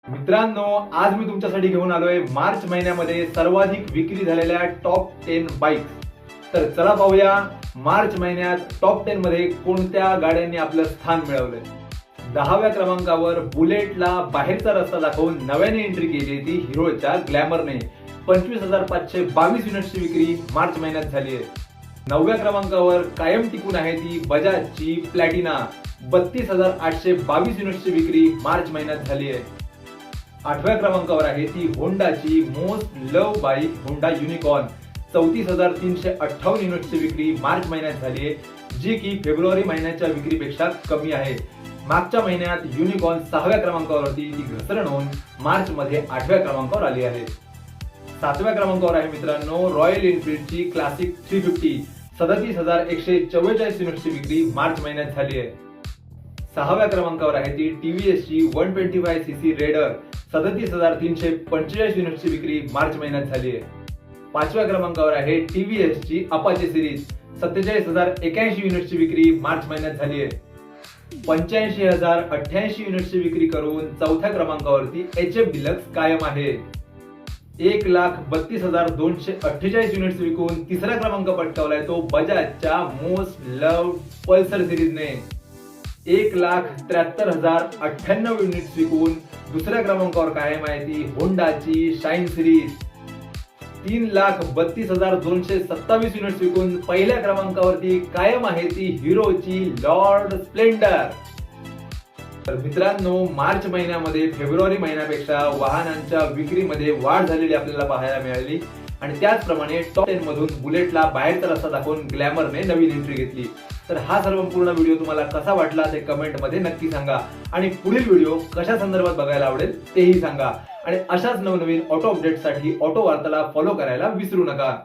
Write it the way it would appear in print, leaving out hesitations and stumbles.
मित्रांनो, आज मी तुमच्यासाठी घेऊन आलोय मार्च महिन्यामध्ये सर्वाधिक विक्री झालेल्या टॉप 10 बाईक्स। तर चला पाहूया मार्च महिन्यात टॉप 10 मध्ये कोणत्या गाड्यांनी आपलं स्थान मिळवलंय। 10व्या क्रमांकावर बुलेटला बाहेरचा रस्ता दाखवून नव्याने एंट्री केली ती हिरोच्या ग्लॅमरने 25,522 युनिट्सची विक्री मार्च महिन्यात झाली आहे। 9व्या क्रमांकावर कायम टिकून आहे ती बजाजची प्लॅटिना 32,822 युनिट्सची विक्री मार्च महिन्यात झाली आहे। 8व्या क्रमांकावर आहे ती होंडाची मोस्ट लव बाईक होंडा युनिकॉर्न 34,358 युनिट्सची विक्री मार्च महिन्यात झाली आहे, जी की फेब्रुवारी महिन्याच्या विक्रीपेक्षा कमी आहे। मागच्या महिन्यात युनिकॉर्न 6व्या क्रमांकावर होती, ती घसरण होऊन मार्च मध्ये 8व्या क्रमांकावर आली आहे। 7व्या क्रमांकावर आहे मित्रांनो रॉयल एनफील्डची क्लासिक 350 37,144 युनिट्सची विक्री मार्च महिन्यात झाली आहे। 6व्या क्रमांकावर आहे ती टीव्हीएसची 125cc रेडर 37,345 युनिट्सची विक्री मार्च महिन्यात झाली आहे। 5व्या क्रमांकावर आहे टीव्हीएसची अपाचे सिरीज 47,081 युनिट्सची विक्री मार्च महिन्यात झाली आहे। 85,088 युनिट्सची विक्री करून 4थ्या क्रमांकावरती HF डिलक्स कायम आहे। 1,32,248 युनिट्स विकून 3रा क्रमांक पटकावलाय तो बजाजच्या मोस्ट लव्ड पल्सर सिरीजने। 1,73,098 युनिट्स विकून 2ऱ्या क्रमांकावर कायम आहे ती होंडाची शाईन सिरीज। 3,32,227 युनिट्स विकून 1ल्या क्रमांकावरती कायम आहे ती हिरोची लॉर्ड स्प्लेंडर। तर मित्रांनो, मार्च महिन्यामध्ये फेब्रुवारी महिन्यापेक्षा वाहनांच्या विक्रीमध्ये वाढ झालेली आपल्याला पाहायला मिळाली आणि त्याचप्रमाणे टॉप 10 मधून बुलेटला बाहेरचा रस्ता दाखवून ग्लॅमरने नवीन एंट्री घेतली। तर हा सर्व पूर्ण व्हिडिओ तुम्हाला कसा वाटला ते कमेंट मध्ये नक्की सांगा आणि पुढील व्हिडिओ कशा संदर्भात बघायला आवडेल तेही सांगा आणि अशाच नवनवीन ऑटो अपडेट्ससाठी ऑटो वार्ताला फॉलो करायला विसरू नका।